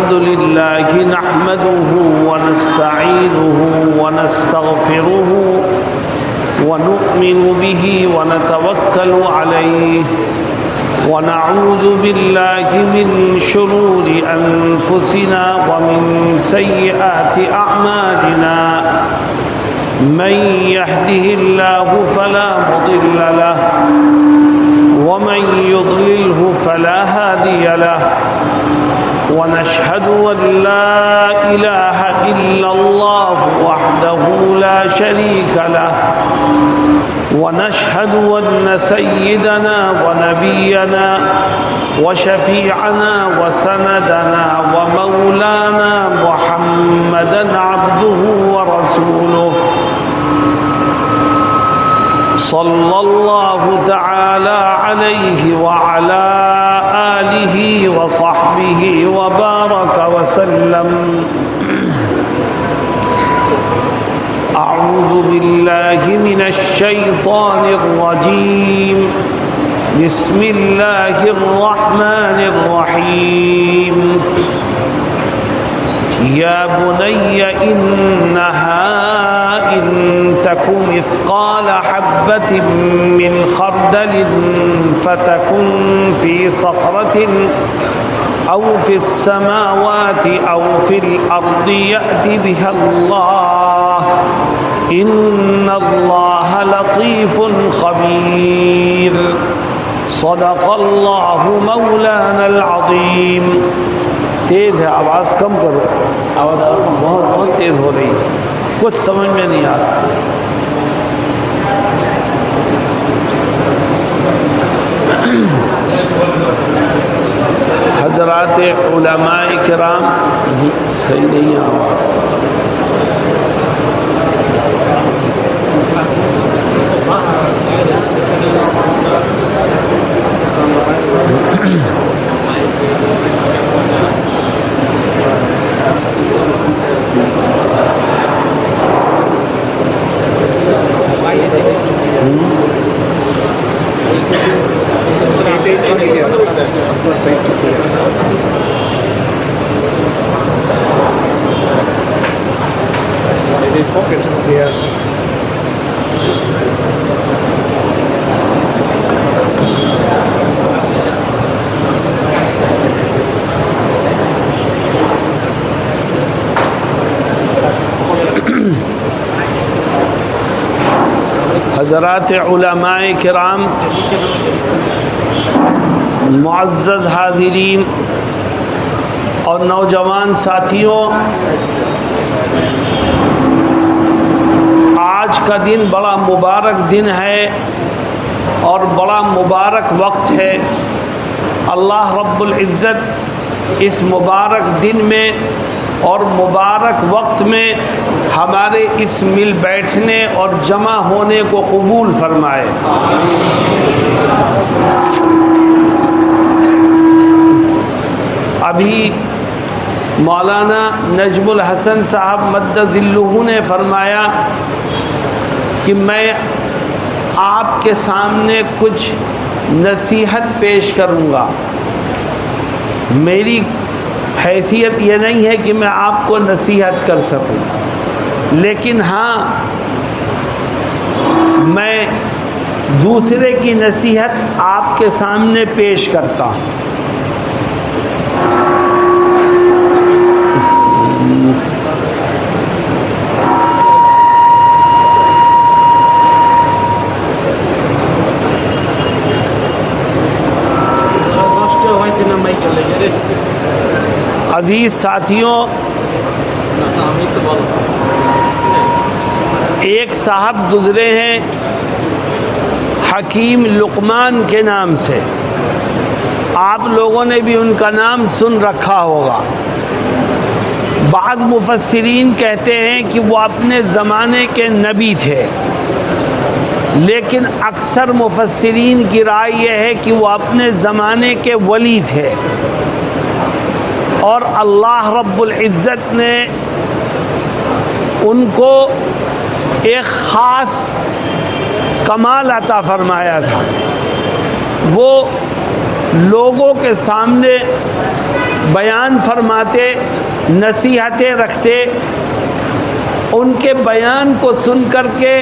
الحمد لله نحمده ونستعينه ونستغفره ونؤمن به ونتوكل عليه ونعوذ بالله من شرور أنفسنا ومن سيئات أعمالنا من يهده الله فلا مضل له ومن يضلله فلا هادي له ونشهد أن لا إله إلا الله وحده لا شريك له ونشهد أن سيدنا ونبينا وشفيعنا وسندنا ومولانا محمدا عبده ورسوله صلى الله تعالى عليه وعلى آله وصحبه وبارك وسلم. أعوذ بالله من الشيطان الرجيم. بسم الله الرحمن الرحيم. يا بني إنها إن تك مثقال حبة من خردل فتكن في صخرة أو في السماوات أو في الأرض يأت بها الله إن الله لطيف خبير. صدق الله مولانا العظيم. تیز ہے آواز کم کرو، آواز بہت تیز ہو رہی ہے، کچھ سمجھ میں نہیں آ رہا. حضرات علماء کرام، صحیح نہیں آواز. حضرات علماء کرام، معزز حاضرین اور نوجوان ساتھیوں، آج کا دن بڑا مبارک دن ہے اور بڑا مبارک وقت ہے. اللہ رب العزت اس مبارک دن میں اور مبارک وقت میں ہمارے اس مل بیٹھنے اور جمع ہونے کو قبول فرمائے. ابھی مولانا نجم الحسن صاحب مد ظلہ نے فرمایا کہ میں آپ کے سامنے کچھ نصیحت پیش کروں گا. میری حیثیت یہ نہیں ہے کہ میں آپ کو نصیحت کر سکوں، لیکن ہاں میں دوسرے کی نصیحت آپ کے سامنے پیش کرتا ہوں. عزیز ساتھیوں، ایک صاحب گزرے ہیں حکیم لقمان کے نام سے، آپ لوگوں نے بھی ان کا نام سن رکھا ہوگا. بعض مفسرین کہتے ہیں کہ وہ اپنے زمانے کے نبی تھے، لیکن اکثر مفسرین کی رائے یہ ہے کہ وہ اپنے زمانے کے ولی تھے، اور اللہ رب العزت نے ان کو ایک خاص کمال عطا فرمایا تھا. وہ لوگوں کے سامنے بیان فرماتے، نصیحتیں رکھتے، ان کے بیان کو سن کر کے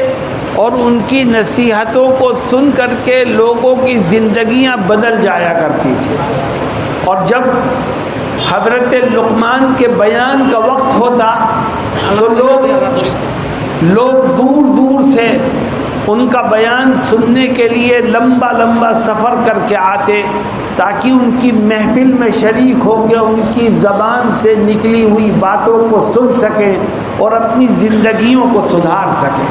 اور ان کی نصیحتوں کو سن کر کے لوگوں کی زندگیاں بدل جایا کرتی تھی. اور جب حضرت لقمان کے بیان کا وقت ہوتا تو لوگ دور دور سے ان کا بیان سننے کے لیے لمبا لمبا سفر کر کے آتے تاکہ ان کی محفل میں شریک ہو کے ان کی زبان سے نکلی ہوئی باتوں کو سن سکیں اور اپنی زندگیوں کو سدھار سکیں.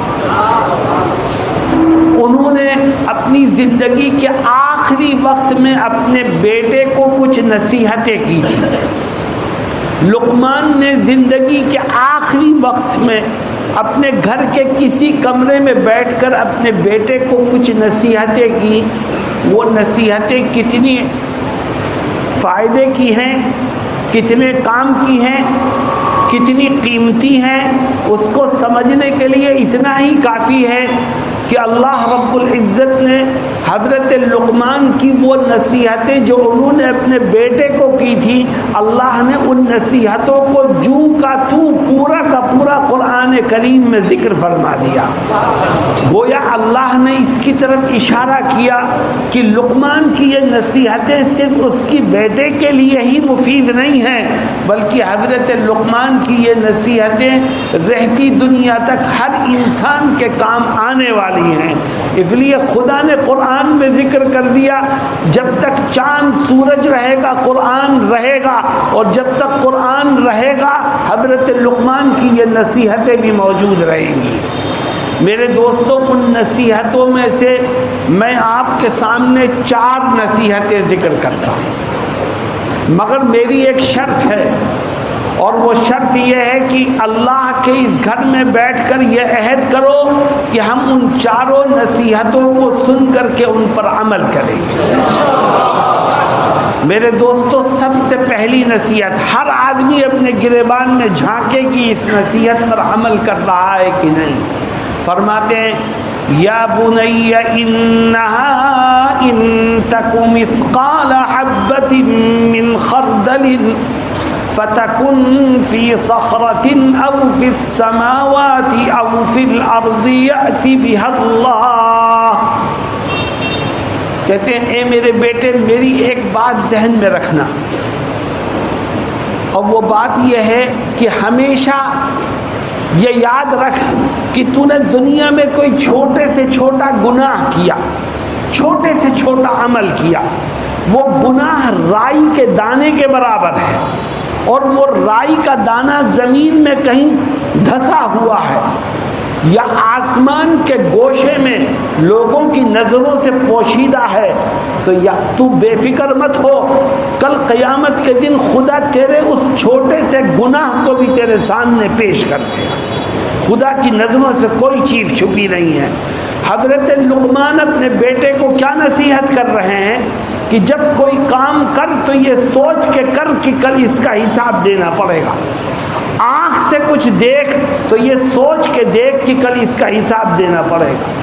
انہوں نے اپنی زندگی کے آخری وقت میں اپنے بیٹے کو کچھ نصیحتیں کی تھی. لقمان نے زندگی کے آخری وقت میں اپنے گھر کے کسی کمرے میں بیٹھ کر اپنے بیٹے کو کچھ نصیحتیں کی. وہ نصیحتیں کتنی فائدے کی ہیں، کتنے کام کی ہیں، کتنی قیمتی ہیں، اس کو سمجھنے کے لیے اتنا ہی کافی ہے کہ اللہ رب العزت نے حضرت لقمان کی وہ نصیحتیں جو انہوں نے اپنے بیٹے کو کی تھی، اللہ نے ان نصیحتوں کو جو کا تو پورا کا پورا قرآن کریم میں ذکر فرما دیا. گویا اللہ نے اس کی طرف اشارہ کیا کہ لقمان کی یہ نصیحتیں صرف اس کی بیٹے کے لیے ہی مفید نہیں ہیں، بلکہ حضرت لقمان کی یہ نصیحتیں رہتی دنیا تک ہر انسان کے کام آنے والی ہیں. اس لیے خدا نے قرآن میں ذکر کر دیا جب تک چاند سورج رہے گا قرآن رہے گا، اور جب تک قرآن رہے گا حضرت لقمان کی یہ نصیحتیں بھی موجود رہیں گی. میرے دوستوں، ان نصیحتوں میں سے میں آپ کے سامنے 4 نصیحتیں ذکر کرتا ہوں، مگر میری ایک شرط ہے، اور وہ شرط یہ ہے کہ اللہ کے اس گھر میں بیٹھ کر یہ عہد کرو کہ ہم ان 4 نصیحتوں کو سن کر کے ان پر عمل کریں گے. میرے دوستو، سب سے پہلی نصیحت، ہر آدمی اپنے گریبان میں جھانکے کہ اس نصیحت پر عمل کر رہا ہے کہ نہیں. فرماتے ہیں یا بنی انہا ان تک مثقال حبۃ من خردل فَتَكُنْ فِي صَخْرَةٍ أَوْ فِي السَّمَاوَاتِ أَوْ فِي الْأَرْضِ يَأْتِ بِهَا اللَّهُ. کہتے ہیں اے میرے بیٹے، میری ایک بات ذہن میں رکھنا، اور وہ بات یہ ہے کہ ہمیشہ یہ یاد رکھ کہ تو نے دنیا میں کوئی چھوٹے سے چھوٹا گناہ کیا، چھوٹے سے چھوٹا عمل کیا، وہ گناہ رائی کے دانے کے برابر ہے، اور وہ رائی کا دانہ زمین میں کہیں دھسا ہوا ہے یا آسمان کے گوشے میں لوگوں کی نظروں سے پوشیدہ ہے، تو یا تو بے فکر مت ہو، کل قیامت کے دن خدا تیرے اس چھوٹے سے گناہ کو بھی تیرے سامنے پیش کر دے گا. خدا کی نظروں سے کوئی چیز چھپی نہیں ہے. حضرت لقمان اپنے بیٹے کو کیا نصیحت کر رہے ہیں کہ جب کوئی کام کر تو یہ سوچ کے کر کہ کل اس کا حساب دینا پڑے گا. آنکھ سے کچھ دیکھ تو یہ سوچ کے دیکھ کہ کل اس کا حساب دینا پڑے گا.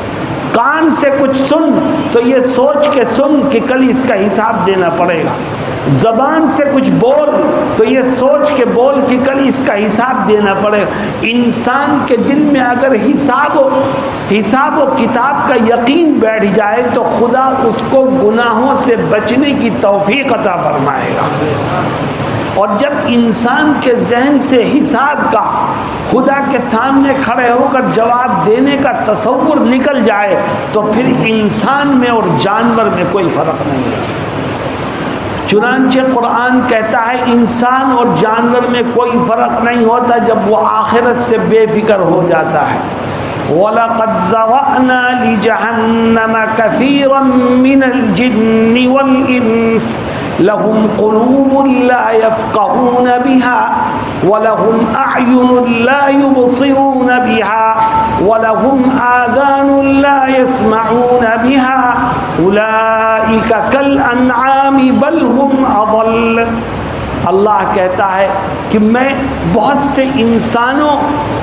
کان سے کچھ سن تو یہ سوچ کے سن کہ کل اس کا حساب دینا پڑے گا. زبان سے کچھ بول تو یہ سوچ کے بول کہ کل اس کا حساب دینا پڑے گا. انسان کے دل میں اگر حساب و کتاب کا یقین بیٹھ جائے تو خدا اس کو گناہوں سے بچنے کی توفیق عطا فرمائے گا. اور جب انسان کے ذہن سے حساب کا، خدا کے سامنے کھڑے ہو کر جواب دینے کا تصور نکل جائے تو پھر انسان میں اور جانور میں کوئی فرق نہیں ہے. چنانچہ قرآن کہتا ہے انسان اور جانور میں کوئی فرق نہیں ہوتا جب وہ آخرت سے بے فکر ہو جاتا ہے. وَلَقَدْ ذَرَأْنَا لِجَهَنَّمَ كَثِيرًا مِّنَ الْجِنِّ وَالْإِنسِ لَهُمْ قُلُوبٌ لَّا يَفْقَهُونَ بِهَا وَلَهُمْ أَعْيُنٌ لَّا يُبْصِرُونَ بِهَا وَلَهُمْ آذَانٌ لَّا يَسْمَعُونَ بِهَا أُولَٰئِكَ كَالْأَنْعَامِ بَلْ هُمْ أَضَلُّ. اللہ کہتا ہے کہ میں بہت سے انسانوں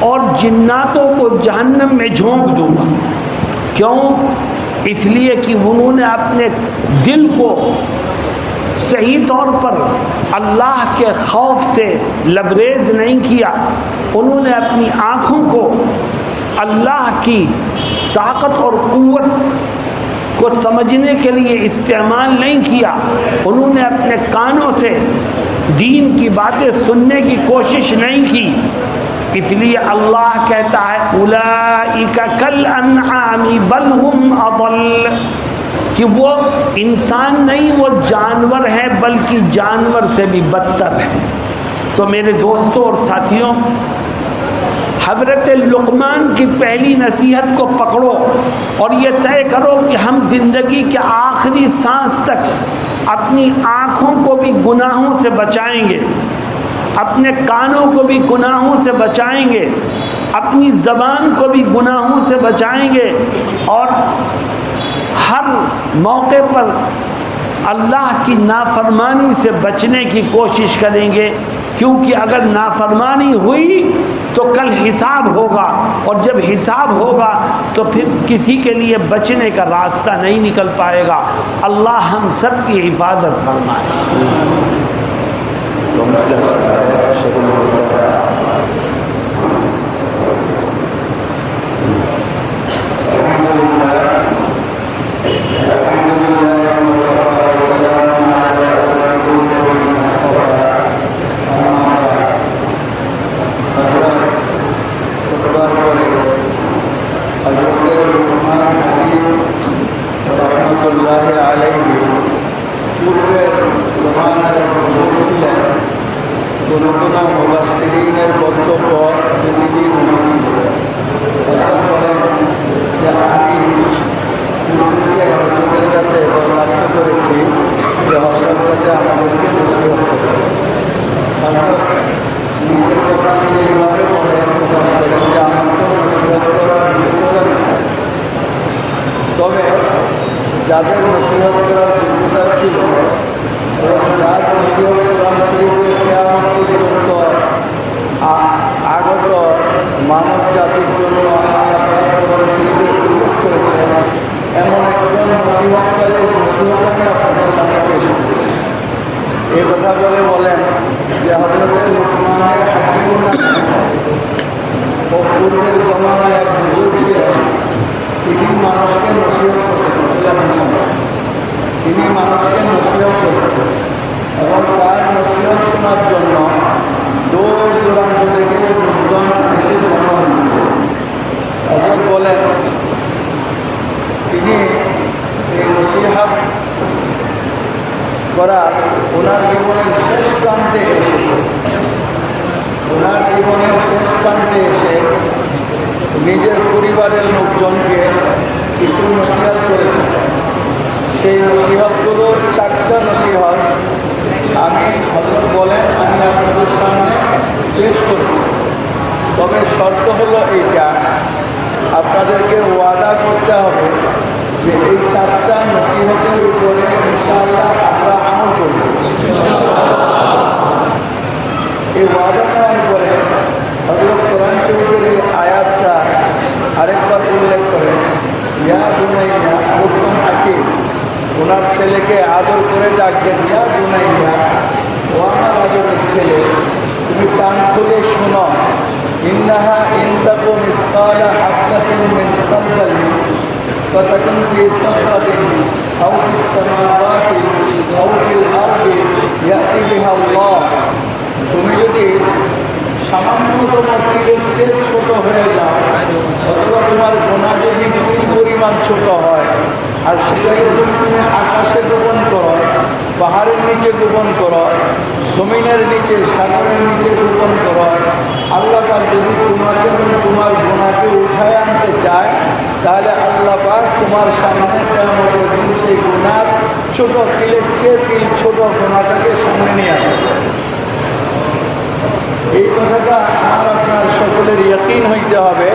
اور جناتوں کو جہنم میں جھونک دوں گا. کیوں؟ اس لیے کہ انہوں نے اپنے دل کو صحیح طور پر اللہ کے خوف سے لبریز نہیں کیا، انہوں نے اپنی آنکھوں کو اللہ کی طاقت اور قوت کو سمجھنے کے لیے استعمال نہیں کیا، انہوں نے اپنے کانوں سے دین کی باتیں سننے کی کوشش نہیں کی، اس لیے اللہ کہتا ہے اولئک کالانعام بل ہم اضل، کہ وہ انسان نہیں، وہ جانور ہے، بلکہ جانور سے بھی بدتر ہے۔ تو میرے دوستوں اور ساتھیوں، حضرت لقمان کی پہلی نصیحت کو پکڑو اور یہ طے کرو کہ ہم زندگی کے آخری سانس تک اپنی آنکھوں کو بھی گناہوں سے بچائیں گے، اپنے کانوں کو بھی گناہوں سے بچائیں گے، اپنی زبان کو بھی گناہوں سے بچائیں گے، اور ہر موقع پر اللہ کی نافرمانی سے بچنے کی کوشش کریں گے، کیونکہ اگر نافرمانی ہوئی تو کل حساب ہوگا، اور جب حساب ہوگا تو پھر کسی کے لیے بچنے کا راستہ نہیں نکل پائے گا۔ اللہ ہم سب کی حفاظت فرمائے۔ মুফাসসিরিনের বক্তব্য যদি আমি কাছে দরখাস্ত করেছি যে হজরতকে আমাদেরকে নসিহত করতে, এইভাবে প্রকাশ করেন যে আমাকে নসিহত করার যোগ্যতা নেই, তবে যাদের নসিহত করার যোগ্যতা ছিল এবং যার নসিহত করার সেই পর্যন্ত আগত মানব জাতির জন্য উল্লেখ করেছে এমন একজন নসিহতকারীর নসিহতকে আপনাদের সামনে পেশ করি। এই কথা বলেন যে হযরত লুকমান হাকিম ও পূর্বের জমানায় এক বুজুর্গ ছিলেন, তিনি মানুষকে নসিহত করতেন, তিনি মানুষকে নসিহত করতেন এবং তার নসিহত শোনার জন্য দূর দূরান্ত থেকে লোকজন এসে জমা হতেন। হযরত বলেন তিনি এই নসিহত করার ওনার জীবনের শেষ প্রান্তে এসে নিজের পরিবারের লোকজনকে কিছু নসিহত করেছেন। সেই নসিহতগুলোর 4টা নসিহত আমি হযরত বলেন আমি আপনাদের সামনে পেশ করছি। তবে শর্ত হলো এইটা, আপনাদেরকে ওয়াদা করতে হবে যে এই 4টা নসিহতের উপরে ইনশাআল্লাহ আমরা আমল করব। এই ওয়াদা নেওয়ার পরে হযরত কোরআন শরীফের এই আয়াতটা আরেকবার উল্লেখ করেন, ইয়া বুনাইয়া লুকমান হাকিম ওনার ছেলেকে আদর করে ডাকবেন, ইয়া বুনাইয়া ও আমার আদরের ছেলে তুমি কান খুলে শোনো, ইন্নাহা ইন তাকু মিসকালা হাববাতিন মিন খারদালিন ফাতাকুন ফি সাখরাতিন আও ফিস সামাওয়াতি আও ফিল আরদি ইয়াতি বিহা আল্লাহ, তুমি যদি সামান্যতম তিলের চেয়ে ছোট হয়ে যাও অথবা তোমার গোনা যদি তিল পরিমাণ ছোট হয় আর সেটাকে যদি তুমি আকাশে গোপন করো, পাহাড়ের নিচে গোপন করো, জমিনের নিচে সাগরের নিচে গোপন করো, আল্লাহ পাক যদি তোমাকে এবং তোমার গোনাকে উঠায় আনতে চায় তাহলে আল্লাহ পাক তোমার সামনে কিয়ামতের দিন সেই গোনার ছোট তিলের চেয়ে তিল ছোট গোনাটাকে সামনে নিয়ে আসবে। এই কথাটা আমার আপনার সকলের ইয়াকিন হইতে হবে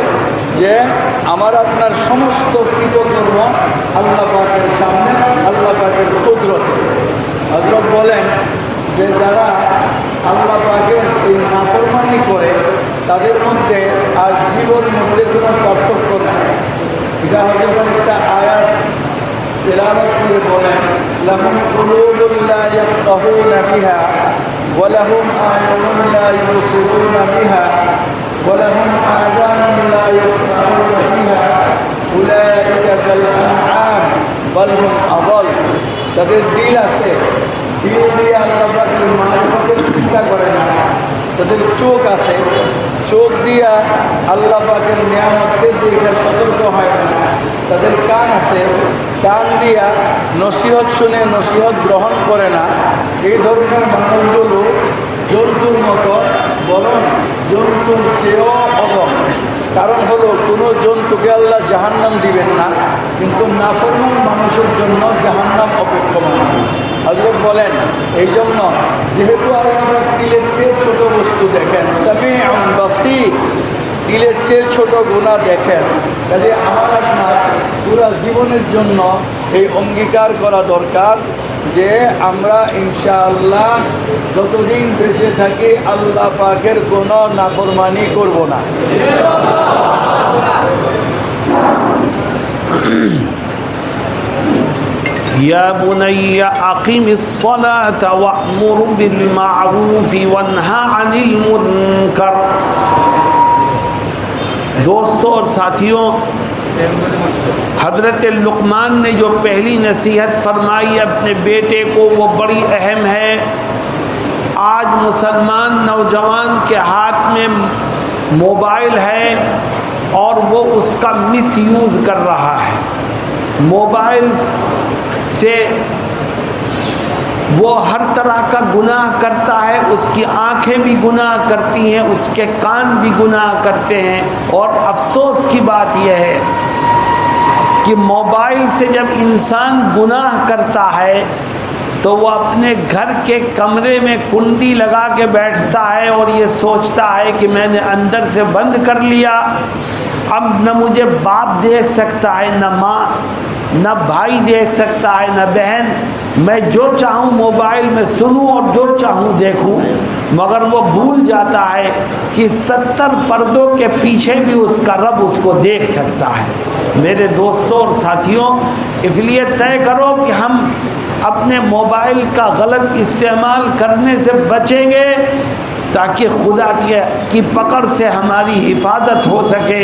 যে আমার আপনার সমস্ত কৃতকর্ম আল্লাহ পাকের সামনে আল্লাহ পাকের কুদরতে। হযরত বলেন যে যারা আল্লাহ পাকের এই নাফরমানি করে তাদের মধ্যে আর জীবনের মধ্যে কোনো পার্থক্য নেই। এটা হয়তো একটা আয়াত তেলাওয়াত করে বলেন, লাহুম কুলুবুন লা ইয়াফকাহুনা বিহা ওয়া লাহুম আ'য়ুনুন লা ইউবসিরুনা বিহা ওয়া লাহুম আযানুন লা ইয়াসমাউনা বিহা উলাইকা কাল আনআম বাল হুম আযাল। তাদের দিল আছে, দিল দিয়ে আল্লাহ পাকের মারিফতের চিন্তা করে না। তাদের চোখ আছে, চোখ দিয়া আল্লাহ পাকের নিয়ামতকে দেখে সতর্ক হয় না। তাদের কান আছে, কান দিয়া নসিহত শুনে নসিহত গ্রহণ করে না। এই ধরনের মানুষগুলো জন্তুর মতো, বরং জন্তুর চেয়েও অধম। কারণ হলো কোনো জন্তুকে আল্লাহ জাহান্নাম দিবেন না, কিন্তু নাফরমান মানুষের জন্য জাহান্নাম অপেক্ষমান। হযরত বলেন, এই জন্য যেহেতু আল্লাহ তিলের চেয়ে ছোট বস্তু দেখেন, সামিউন বাসীর, তিলের চেয়ে ছোট গুনাহ দেখেন, কাজে আমার আপনার পুরা জীবনের জন্য এই অঙ্গীকার করা দরকার যে আমরা ইনশাআল্লাহ যতদিন বেঁচে থাকি আল্লাহ পাকের কোনো নাফরমানি করব না। يا بني أقم الصلاة وأمر بالمعروف وانهى عن المنكر۔ دوستوں اور ساتھیوں، حضرت لقمان نے جو پہلی نصیحت فرمائی اپنے بیٹے کو وہ بڑی اہم ہے۔ آج مسلمان نوجوان کے ہاتھ میں موبائل ہے اور وہ اس کا مس یوز کر رہا ہے۔ موبائل سے وہ ہر طرح کا گناہ کرتا ہے، اس کی آنکھیں بھی گناہ کرتی ہیں، اس کے کان بھی گناہ کرتے ہیں۔ اور افسوس کی بات یہ ہے کہ موبائل سے جب انسان گناہ کرتا ہے تو وہ اپنے گھر کے کمرے میں کنڈی لگا کے بیٹھتا ہے اور یہ سوچتا ہے کہ میں نے اندر سے بند کر لیا، اب نہ مجھے باپ دیکھ سکتا ہے، نہ ماں، نہ بھائی دیکھ سکتا ہے، نہ بہن، میں جو چاہوں موبائل میں سنوں اور جو چاہوں دیکھوں۔ مگر وہ بھول جاتا ہے کہ 70 پردوں کے پیچھے بھی اس کا رب اس کو دیکھ سکتا ہے۔ میرے دوستوں اور ساتھیوں، اس لیے طے کرو کہ ہم اپنے موبائل کا غلط استعمال کرنے سے بچیں گے تاکہ خدا کی پکڑ سے ہماری حفاظت ہو سکے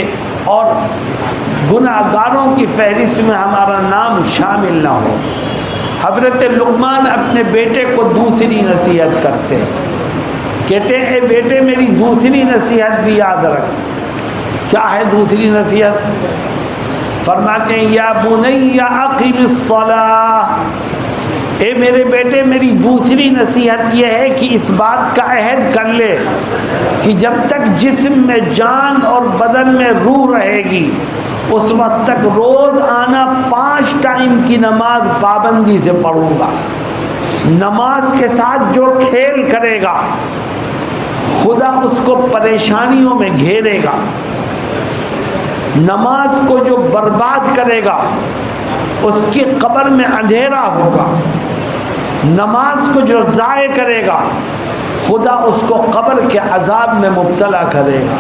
اور گناہ گاروں کی فہرست میں ہمارا نام شامل نہ ہو۔ حضرت لقمان اپنے بیٹے کو دوسری نصیحت کرتے ہیں، کہتے ہیں اے بیٹے میری دوسری نصیحت بھی یاد رکھ۔ کیا ہے دوسری نصیحت؟ فرماتے ہیں یا بنی اقم الصلاۃ، اے میرے بیٹے میری دوسری نصیحت یہ ہے کہ اس بات کا عہد کر لے کہ جب تک جسم میں جان اور بدن میں روح رہے گی اس وقت تک روز آنا 5 ٹائم کی نماز پابندی سے پڑھوں گا۔ نماز کے ساتھ جو کھیل کرے گا خدا اس کو پریشانیوں میں گھیرے گا۔ نماز کو جو برباد کرے گا اس کی قبر میں اندھیرا ہوگا۔ نماز کو جو ضائع کرے گا خدا اس کو قبر کے عذاب میں مبتلا کرے گا،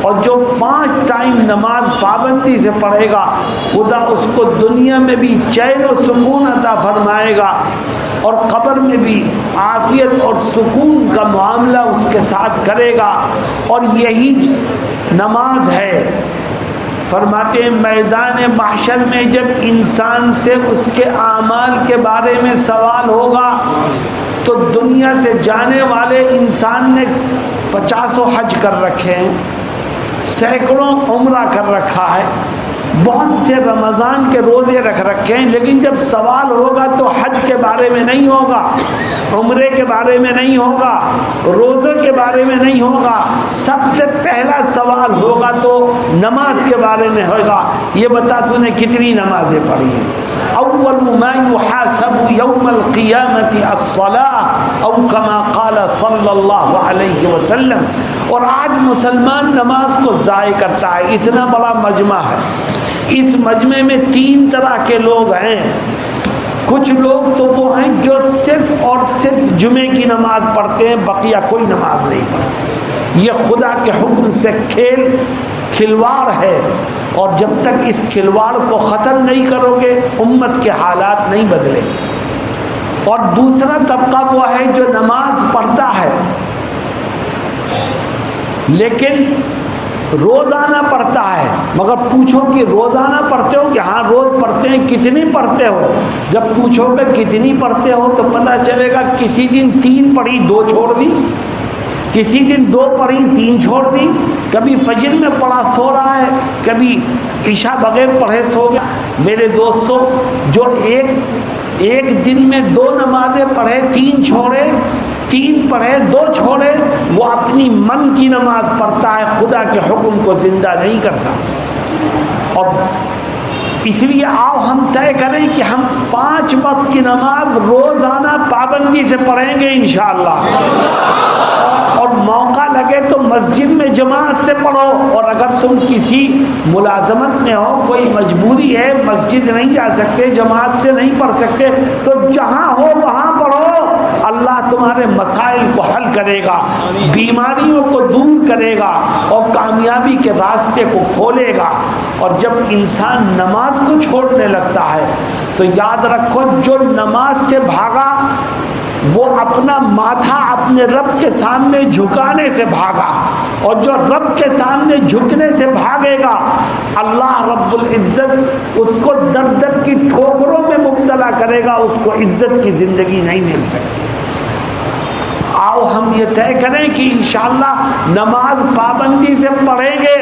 اور جو 5 ٹائم نماز پابندی سے پڑھے گا خدا اس کو دنیا میں بھی چین و سکون عطا فرمائے گا اور قبر میں بھی عافیت اور سکون کا معاملہ اس کے ساتھ کرے گا۔ اور یہی نماز ہے۔ فرماتے ہیں میدان محشر میں جب انسان سے اس کے اعمال کے بارے میں سوال ہوگا تو دنیا سے جانے والے انسان نے 50 حج کر رکھے ہیں، سینکڑوں عمرہ کر رکھا ہے، بہت سے رمضان کے روزے رکھ رکھے ہیں، لیکن جب سوال ہوگا تو حج کے بارے میں نہیں ہوگا، عمرے کے بارے میں نہیں ہوگا، روزے کے بارے میں نہیں ہوگا، سب سے پہلا سوال ہوگا تو نماز کے بارے میں ہوگا۔ یہ بتا تو نے کتنی نمازیں پڑھی ہیں؟ اول ما يحاسب يوم القیامت الصلاۃ او کما قال صلی اللہ علیہ وسلم۔ اور آج مسلمان نماز کو ضائع کرتا ہے۔ اتنا بڑا مجمع ہے، اس مجمع میں 3 طرح کے لوگ ہیں۔ کچھ لوگ تو وہ ہیں جو صرف اور صرف جمعے کی نماز پڑھتے ہیں، بقیہ کوئی نماز نہیں پڑھتے۔ یہ خدا کے حکم سے کھلواڑ ہے اور جب تک اس کھلواڑ کو ختم نہیں کرو گے امت کے حالات نہیں بدلیں گے۔ اور دوسرا طبقہ وہ ہے جو نماز پڑھتا ہے لیکن روزانہ پڑھتا ہے، مگر پوچھو کہ روزانہ پڑھتے ہو کہ ہاں روز پڑھتے ہیں، کتنی پڑھتے ہو؟ جب پوچھو کہ کتنی پڑھتے ہو تو پتہ چلے گا کسی دن 3 پڑھی 2 چھوڑ دی، کسی دن 2 پڑھی 3 چھوڑ دی، کبھی فجر میں پڑھا سو رہا ہے، کبھی عشاء بغیر پڑھے سو گیا۔ میرے دوستو، جو ایک دن میں 2 نمازیں پڑھے 3 چھوڑے، 3 پڑھے 2 چھوڑے، وہ اپنی من کی نماز پڑھتا ہے، خدا کے حکم کو زندہ نہیں کرتا۔ اور اس لیے آؤ ہم طے کریں کہ ہم 5 وقت کی نماز روزانہ پابندی سے پڑھیں گے انشاءاللہ، اور موقع لگے تو مسجد میں جماعت سے پڑھو، اور اگر تم کسی ملازمت میں ہو، کوئی مجبوری ہے، مسجد نہیں جا سکتے، جماعت سے نہیں پڑھ سکتے، تو جہاں ہو وہاں پڑھو، اللہ تمہارے مسائل کو حل کرے گا، بیماریوں کو دور کرے گا اور کامیابی کے راستے کو کھولے گا۔ اور جب انسان نماز کو چھوڑنے لگتا ہے تو یاد رکھو، جو نماز سے بھاگا وہ اپنا ماتھا اپنے رب کے سامنے جھکانے سے بھاگا، اور جو رب کے سامنے جھکنے سے بھاگے گا اللہ رب العزت اس کو در در کی ٹھوکروں میں مبتلا کرے گا، اس کو عزت کی زندگی نہیں مل سکتی۔ آؤ ہم یہ طے کریں کہ انشاءاللہ نماز پابندی سے پڑھیں گے،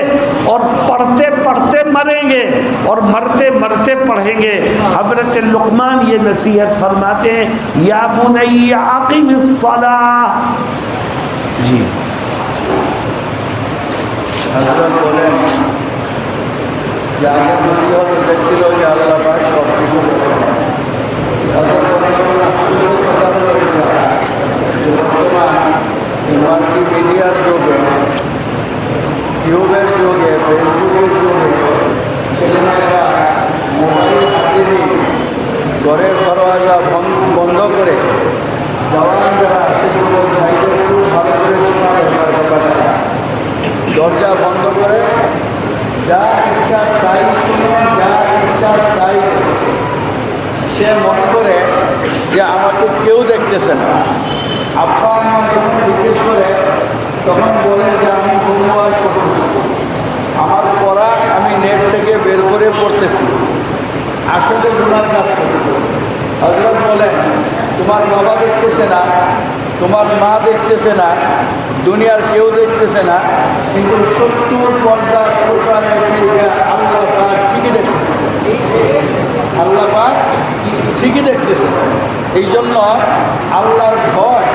اور پڑھتے پڑھتے مریں گے، اور مرتے مرتے پڑھیں گے۔ حضرت لقمان یہ نصیحت فرماتے ہیں، یا بنی اقم الصلاۃ۔ جی حضرت বলেন যে আগের নসিহত দেখছিল যে আল্লাহ পাক সব কিছু দেখেন। হযরত বলেন আফসোসের কথা হলো যে বর্তমান মাল্টিমিডিয়ার যুগে, টিউবের যুগে, ফেসবুকের যুগে ছেলেমেয়েরা মোবাইল হাতে নিয়ে ঘরের দরওয়াজা বন্ধ করে, জওয়ান যারা আছে যুবক ভাইদের খুব ভালো করে শোনা দরকার কথাটা, দরজা বন্ধ করে যা ইচ্ছা তাই শুনে, যা ইচ্ছা তাই সে মনে করে যে আমাকে কেউ দেখতেছে না। আব্বা আম্মা যখন জিজ্ঞেস করে তখন বলে যে আমি হোমওয়ার্ক করতেছি, আমার পড়া আমি নেট থেকে বের করে পড়তেছি, আসলে গুনার কাজ করতেছি। হযরত বলেন তোমার বাবা দেখতেছে না, তোমার মা দেখতেছে না, দুনিয়ার কেউ দেখতেছে না, কিন্তু 70 পর্দা কোরআনে আল্লাহ পাক ঠিকই দেখতেছে, আল্লাহ পাক ঠিকই দেখতেছে। এই জন্য আল্লাহর ভয়,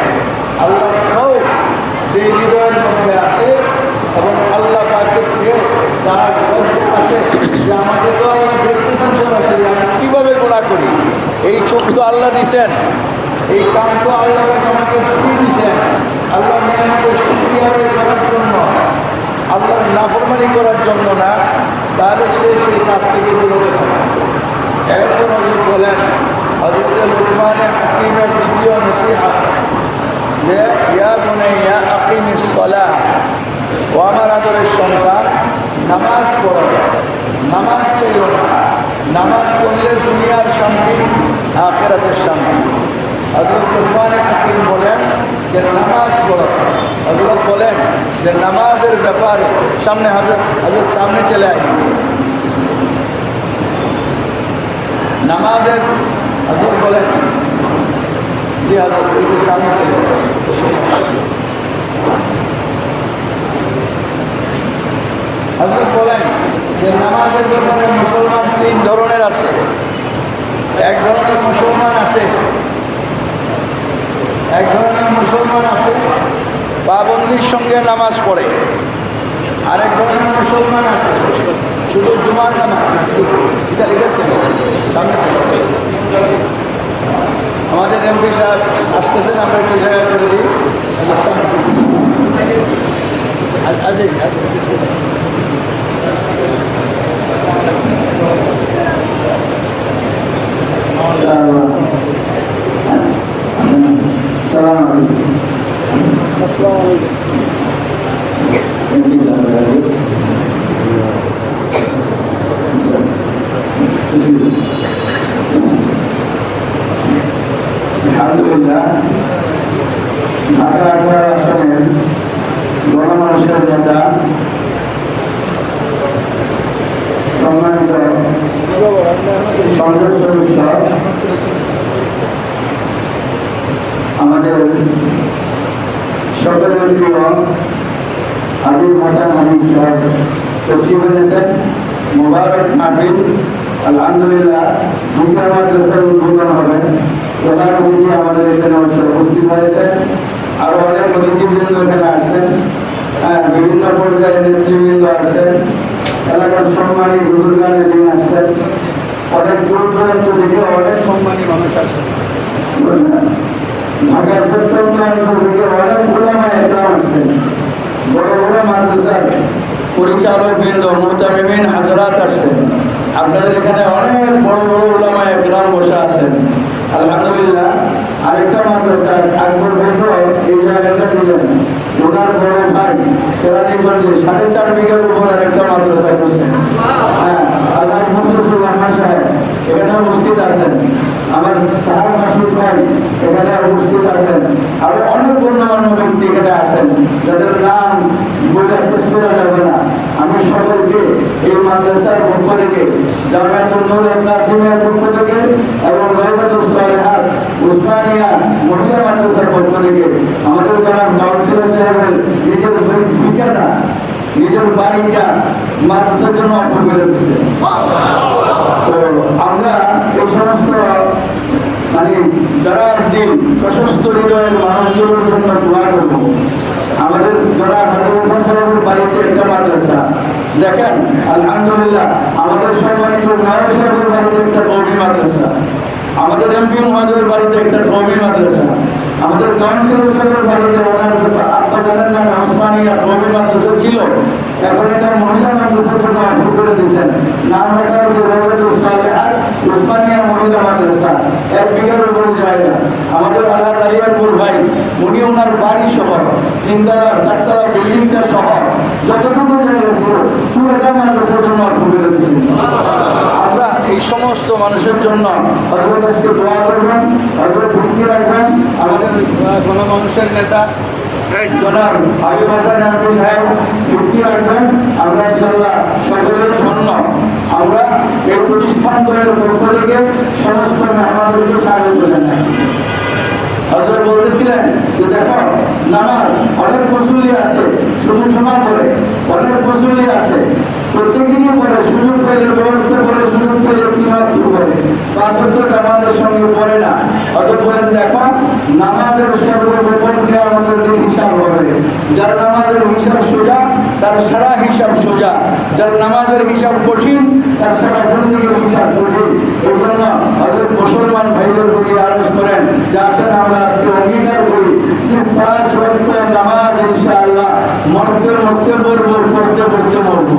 আল্লাহর খৌফ যে হৃদয়ের মধ্যে আছে, এবং আল্লাহ পাকের তারা লজ্জা আছে যে আমাকে তো আল্লাহ দেখতেছেন সরাসরি, আমি কীভাবে গোনা করি, এই চোখ তো আল্লাহ দিছেন, এই কাম তো আল্লাহ আমাকে ফ্রি দিছেন, আল্লাহ নিয়ামতের শুকরিয়া আদায় করার জন্য, আল্লাহর নাফরমানি করার জন্য না, তাহলে সে সেই কাজ থেকে বিরত থাকে। এরপর হযরত বলেন, হযরত লুকমানে হাকিমের দ্বিতীয় নসিহত যে ইয়া বুনাইয়া আকিমিস সালাহ, ও আমার আদরের সন্তান নামাজ পড়ো, নামাজ ছেড়ো না, নামাজ পড়লে দুনিয়ার শান্তি আখিরাতের শান্তি। হযরত লুকমানে হাকিম বলেন যে নামাজ পড়ো। হযরত বলেন যে নামাজের ব্যাপারে সামনে হযরত সামনে চলে আয়, নামাজের হযরত বলেন যে হযরত সামনে চলে হযরত বলেন যে নামাজের ব্যাপারে মুসলমান 3 ধরনের আছে। এক ধরনের মুসলমান আছে পাবন্দির সঙ্গে নামাজ পড়ে, আরেক ধরনের মুসলমান আছে শুধু জুমার নামাজ। আমাদের এমপি সাহেব আসতেছেন, আমরা একটু জায়গা করে দিই। আলহামদুলিল্লাহ, ঢাকা 11 আসনের গণমানুষের নেতা, সম্মানিত সংসদ সদস্য, আমাদের সকলের প্রিয় আজিজ হাসান হামিদ সাহেব তশরিফ এনেছেন। মুবারক মাহফিল। আলহামদুলিল্লাহ, দুটো মাদ্রাসার উদ্বোধন হবে, ওনার অতিথি আমাদের এখানে উপস্থিত হয়েছেন। আরো অনেক অতিথিবৃন্দ এখানে আসছেন, বিভিন্ন পর্যায়ের নেতৃবৃন্দ আসছেন, এলাকার সম্মানী বুজুর্গানের দিন আসছেন, অনেক দূর দূরান্ত থেকে অনেক সম্মানী মানুষ আসছেন। ঢাকার প্রত্যন্ত অঞ্চল থেকে অনেক উলামায়ে কেরাম আসছেন, বড় বড় মাদ্রাসার পরিচালক বৃন্দ, মুহতামিমিন হাজরাত আসছেন। আপনাদের এখানে অনেক বড় বড় উলামায়ে কেরাম বসে আছেন। আলহামদুলিল্লাহ, আরেকটা মাদ্রাসা আকবর ভাই তো এই জায়গাটা দিলেন, ওনার বড় ভাই সেরানিগঞ্জে 4.5 বিঘার উপর আরেকটা মাদ্রাসা করছেন। আল্লাহ মুফতি রহমান সাহেব এখানে উপস্থিত আছেন, আমার সাহাব মাসুদ ভাই এখানে উপস্থিত আছেন, আর অনেক গণ্যমান্য ব্যক্তি এখানে আছেন, যাদের নাম বলে শেষ করা যাবে না। আমি সকলকে এই মাদ্রাসার পক্ষ থেকে, জামিয়াতুন নূর কাসিমের পক্ষ থেকে এবং রওজাতুস সালেহাত উসমানিয়া মহিলা মাদ্রাসার পক্ষ থেকে, আমাদের যারা কাউন্সিলর সাহেবের নিজের ঠিকানা, নিজের বাড়িটা মাদ্রাসার জন্য অর্পণ করে দিচ্ছে। তো আমরা এই সমস্ত যারা দিন প্রশস্ত হৃদয়ের মানুষগুলোর জন্য দোয়া করবো। আমাদের যারা সাহেবের বাড়িতে একটা মাদ্রাসা দেখেন, আলহামদুলিল্লাহ, আমাদের সম্মানিত নায়ক সাহেবের বাড়িতে একটা কওমি মাদ্রাসা, আমাদের এমপি মহাজের বাড়িতে একটা কওমি মাদ্রাসা, আমাদের কাউন্সিলর সাহেবের বাড়িতে ওনার আব্বা জানেন না ওসমানিয়া কওমি মাদ্রাসা ছিল, এখন এটা মহিলা মাদ্রাসার জন্য অফার করে দিয়েছেন। নাম রাখা হয়েছে রওজাতুস সালেহাত উসমানিয়া মহিলা মাদ্রাসা, 1 বিঘার উপর জায়গা। আমাদের আলাদ আলিয়াপুর ভাই, উনি ওনার বাড়ি সহ 3তলা 4তলা বিল্ডিংটা সহ যতটুকু জায়গা ছিল পুরোটা মাদ্রাসার জন্য অফার করে দিয়েছেন। আমরা এই সমস্ত মানুষের জন্য হযরত আজকে দোয়া করবেন, হযরত ভক্তি রাখবেন। আমাদের গণমানুষের নেতা জনাব হাবিব হাসান আনবি সাহেব ভক্তি রাখবেন। আমরা ইনশাআল্লাহ সকলের জন্য আমরা এই প্রতিষ্ঠানগুলোর পক্ষ থেকে সমস্ত মেহমানদেরকে স্বাগত জানাই। হযরত বলতেছিলেন যে দেখো, নামাজ অনেক মুসল্লি আছে, শুধু জমা করে, অনেক মুসল্লি আছে প্রত্যেকদিনই পড়ে, সুযোগ পেলে বরকতে পড়ে, সুযোগ পেলে কিমাত করে, 5 ওয়াক্ত নামাজের সঙ্গে পড়ে না। হযরত বলেন দেখো, নামাজের সর্বপ্রথম কিয়ামতের দিন হিসাব হবে। যার নামাজের হিসাব সোজা তার সারা হিসাব সোজা, যার নামাজের হিসাব কঠিন তার সারা জিন্দেগির হিসাব কঠিন। এই জন্য হযরত মুসলমান ভাইদের প্রতি আরজ করেন যে আসেন আমরা আজকে অঙ্গীকার করি যে 5 ওয়াক্ত নামাজ ইনশাআল্লাহ মরতে মরতে পড়বো, পড়তে পড়তে মরবো।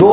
2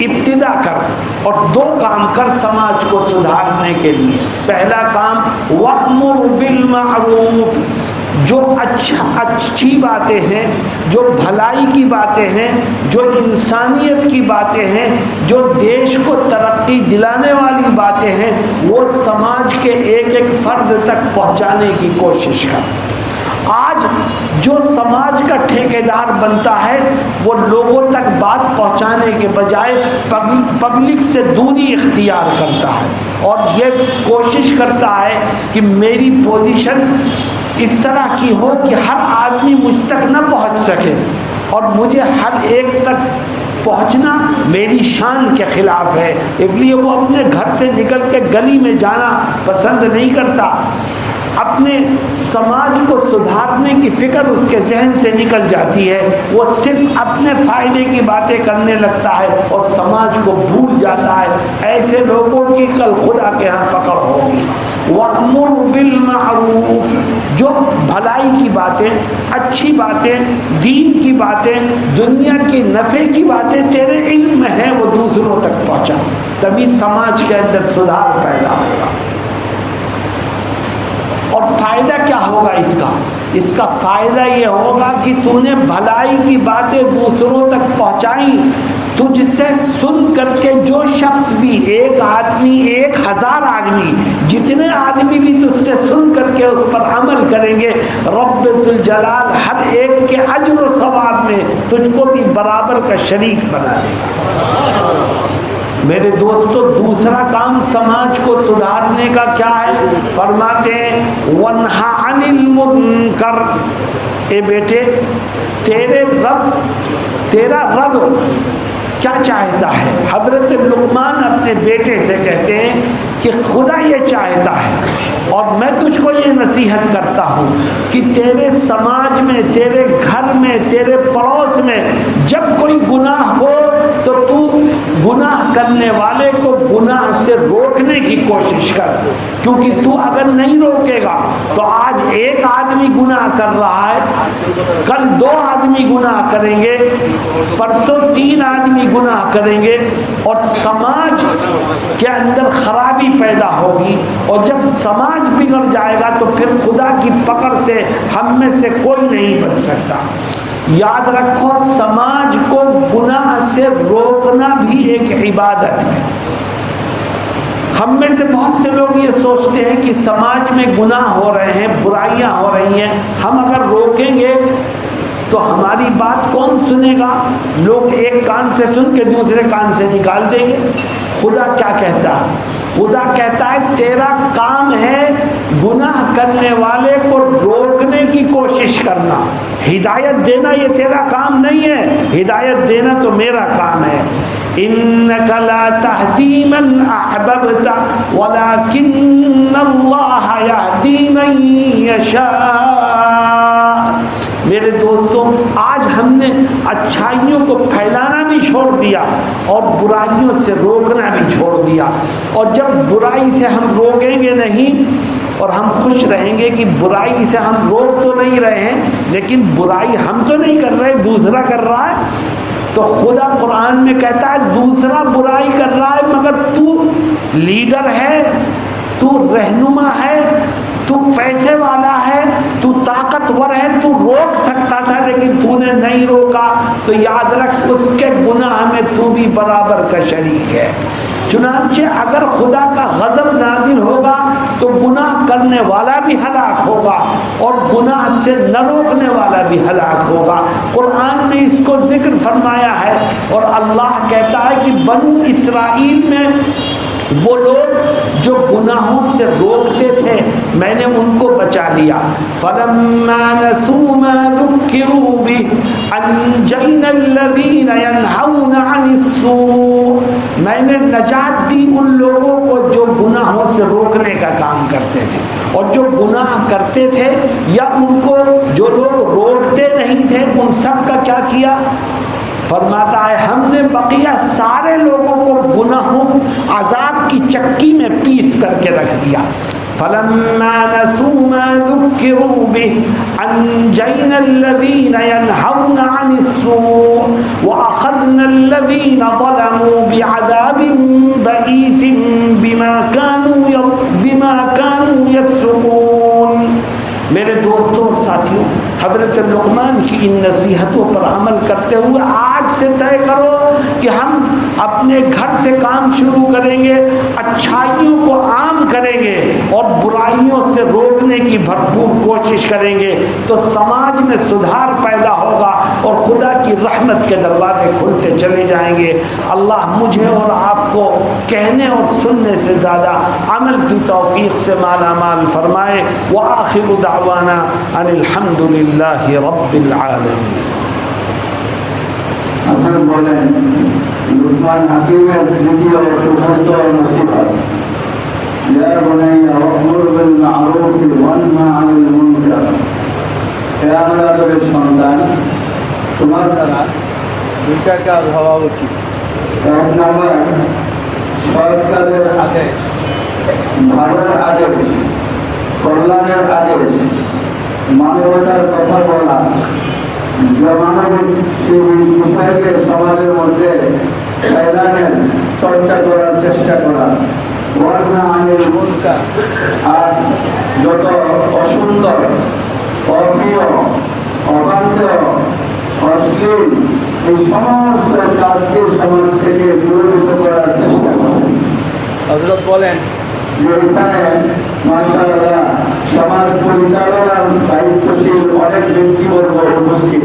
ابتدا کر اور دو کام کر سماج کو سدھارنے کے لیے. پہلا کام وَأْمُرْ بِالْمَعْرُوفِ، جو اچھی باتیں ہیں، جو بھلائی کی باتیں ہیں، جو انسانیت کی باتیں ہیں، جو دیش کو ترقی دلانے والی باتیں ہیں، وہ سماج کے ایک ایک فرد تک پہنچانے کی کوشش کر. آج جو سماج کا ٹھیکیدار بنتا ہے وہ لوگوں تک بات پہنچانے کے بجائے پبلک سے دوری اختیار کرتا ہے اور یہ کوشش کرتا ہے کہ میری پوزیشن اس طرح کی ہو کہ ہر آدمی مجھ تک نہ پہنچ سکے، اور مجھے ہر ایک تک پہنچنا میری شان کے خلاف ہے، اس لیے وہ اپنے گھر سے نکل کے گلی میں جانا پسند نہیں کرتا. اپنے سماج کو سدھارنے کی فکر اس کے ذہن سے نکل جاتی ہے، وہ صرف اپنے فائدے کی باتیں کرنے لگتا ہے اور سماج کو بھول جاتا ہے. ایسے لوگوں کی کل خدا کے ہاں پکڑ ہوگی. وَأْمُرْ بِالْمَعْرُوفِ، جو بھلائی کی باتیں، اچھی باتیں، دین کی باتیں، دنیا کے نفع کی باتیں تیرے علم میں ہیں، وہ دوسروں تک پہنچا، تبھی سماج کے اندر سدھار پیدا ہوگا. اور فائدہ کیا ہوگا اس کا فائدہ یہ ہوگا کہ تو نے بھلائی کی باتیں دوسروں تک پہنچائیں. تجھ سے سن کر کے جو شخص بھی، ایک آدمی، 1000 آدمی، جتنے آدمی بھی تجھ سے سن کر کے اس پر عمل کریں گے، رب ذوالجلال ہر ایک کے اجر و ثواب میں تجھ کو بھی برابر کا شریک بنا دے گا. میرے دوستو، دوسرا کام سماج کو سدھارنے کا کیا ہے؟ فرماتے ہیں وَانْهَ عَنِ الْمُنْكَرِ. اے بیٹے، تیرا رب کیا چاہتا ہے؟ حضرت لقمان اپنے بیٹے سے کہتے ہیں کہ خدا یہ چاہتا ہے اور میں تجھ کو یہ نصیحت کرتا ہوں کہ تیرے سماج میں، تیرے گھر میں، تیرے پڑوس میں جب کوئی گناہ ہو تو تو گناہ کرنے والے کو گناہ سے روکنے کی کوشش کر، کیونکہ تو اگر نہیں روکے گا تو آج ایک آدمی گناہ کر رہا ہے، کل 2 آدمی گناہ کریں گے، پرسوں 3 آدمی گناہ کریں گے، اور سماج کے اندر خرابی پیدا ہوگی. اور جب سماج بگڑ جائے گا تو پھر خدا کی پکڑ سے ہم میں سے کوئی نہیں بچ سکتا. یاد رکھو، سماج کو گناہ سے روکنا بھی ایک عبادت ہے. ہم میں سے بہت سے لوگ یہ سوچتے ہیں کہ سماج میں گناہ ہو رہے ہیں، برائیاں ہو رہی ہیں، ہم اگر روکیں گے تو ہماری بات کون سنے گا؟ لوگ ایک کان سے سن کے دوسرے کان سے نکال دیں گے. خدا کیا کہتا ہے؟ خدا کہتا ہے تیرا کام ہے گناہ کرنے والے کو روکنے کی کوشش کرنا. ہدایت دینا یہ تیرا کام نہیں ہے، ہدایت دینا تو میرا کام ہے. انک لا تہدی من احببت ولکن اللہ یہدی من یشاء. میرے دوستوں، آج ہم نے اچھائیوں کو پھیلانا بھی چھوڑ دیا اور برائیوں سے روکنا بھی چھوڑ دیا. اور جب برائی سے ہم روکیں گے نہیں اور ہم خوش رہیں گے کہ برائی سے ہم روک تو نہیں رہے ہیں لیکن برائی ہم تو نہیں کر رہے، دوسرا کر رہا ہے، تو خدا قرآن میں کہتا ہے دوسرا برائی کر رہا ہے مگر تو لیڈر ہے، تو رہنما ہے، تو پیسے والا ہے، تو طاقتور ہے، تو روک سکتا تھا لیکن تو نے نہیں روکا، تو یاد رکھ اس کے گناہ میں تو بھی برابر کا شریک ہے. چنانچہ اگر خدا کا غضب نازل ہوگا تو گناہ کرنے والا بھی ہلاک ہوگا اور گناہ سے نہ روکنے والا بھی ہلاک ہوگا. قرآن نے اس کو ذکر فرمایا ہے اور اللہ کہتا ہے کہ بنو اسرائیل میں وہ لوگ جو گناہوں سے روکتے تھے میں نے ان کو بچا لیا. فَلَمَّا نَسُوا مَا ذُكِّرُوا بِهِ أَنجَيْنَا الَّذِينَ يَنْهَوْنَ عَنِ السُّوءِ. میں نے نجات دی ان لوگوں کو جو گناہوں سے روکنے کا کام کرتے تھے، اور جو گناہ کرتے تھے یا ان کو جو لوگ روکتے نہیں تھے ان سب کا کیا کیا؟ فرماتا ہے ہم نے بقیہ سارے لوگوں کو گناہوں عذاب کی چکی میں پیس کر کے رکھ دیا. فَلَمَّا نَسُوا مَا ذُكِّرُوا بِهِ أَنْجَيْنَا الَّذِينَ يَنْهَوْنَ عَنِ السُّوءِ وأخذنا الذين ظلموا بعذاب بئيس بما كانوا يفسقون. میرے دوستوں اور ساتھیوں، حضرت لقمان کی ان نصیحتوں پر عمل کرتے ہوئے آج سے طے کرو کہ ہم اپنے گھر سے کام شروع کریں گے، اچھائیوں کو عام کریں گے اور برائیوں سے روکنے کی بھرپور کوشش کریں گے، تو سماج میں سدھار پیدا ہوگا اور خدا کی رحمت کے دروازے کھلتے چلے جائیں گے. اللہ مجھے اور آپ کو کہنے اور سننے سے زیادہ عمل کی توفیق سے مالا مال فرمائے. وآخر دعوانا ان الحمد للہ رب العالمین. حضرت বলেন লুকমান হাকিমের দ্বিতীয় চতুর্থ নসিহত, ইয়া বুনাইয়া ওয়া'মুর বিল মা'রুফ ওয়ানহা আনিল মুনকার। হে আমার আদরের সন্তান, তোমার দ্বারা দুইটা কাজ হওয়া উচিত। এক নম্বর, সৎ কাজের আদেশ, ভালোর আদেশ, কল্যাণের আদেশ, মানবতার কথা বলা, মানবিক সেই বিষয়কে সমাজের মধ্যে ফেলানোর চর্চা করার চেষ্টা করা। ওয়ানা আনিল মুনকার, আর যত অসুন্দর, অপ্রিয়, অবাঞ্ছনীয়, অশ্লীল এই সমস্ত কাজকে সমাজ থেকে দূরীভূত করার চেষ্টা করা। হযরত বলেন যে এখানে মাশাআল্লাহ সমাজ পরিচালনার দায়িত্বশীল অনেক ব্যক্তিবর্গ উপস্থিত।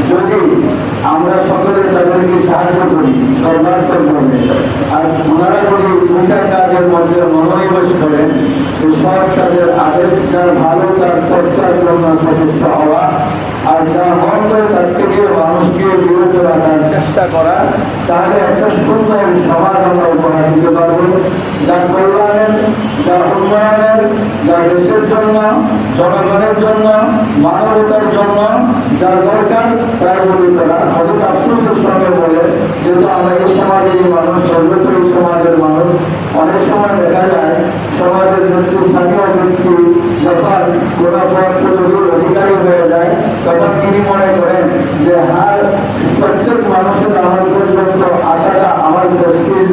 যদি আমরা সকলে তাদেরকে সাহায্য করি সর্বাত্মকভাবে, আর ওনারা যদি দুইটা কাজের মধ্যে মনোনিবেশ করেন, সৎ কাজের আদেশ, যার ভালো তার চর্চার জন্য সচেষ্ট হওয়া, আর যা মন্দ তার থেকে মানুষকে বিরত রাখার চেষ্টা করা, তাহলে একটা সুন্দর সমাজ আমরা উপহার দিতে পারবো, যা কল্যাণের, যা উন্নয়নের, যা দেশের জন্য, জনগণের জন্য, মানবতার জন্য যা দরকার তাই বলি করা। অনেক আফসোসের সঙ্গে বলে, যেহেতু আমরা এই সমাজের মানুষ, সর্বত্র সমাজের মানুষ, অনেক সময় দেখা যায় সমাজের স্থানীয় ব্যক্তি যখন কোনো পদবীর অধিকারী হয়ে যায়, তখন তিনি মনে করেন যে হ্যাঁ, প্রত্যেক মানুষের আমার পর্যন্ত আসাটা আমার দৃষ্টির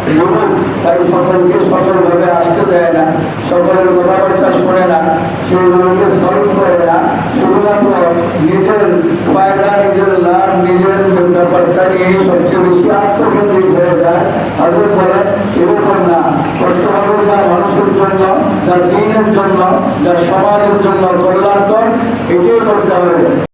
বিরোধ, তাই সকলকে সকলভাবে আসতে দেয় না, সকলের কথাবার্তা শোনে না, সেগুলোকে সলভ করে না, শুধুমাত্র নিজের ফায়দা, নিজের লাভ, নিজের ব্যাপারটা নিয়ে সবচেয়ে বেশি আত্মকেন্দ্রিক হয়ে যায়। হযরত বলেন এরকম না, করতে হবে যা মানুষের জন্য, যা দিনের জন্য, যা সমাজের জন্য কল্যাণকর, এটাই করতে হবে।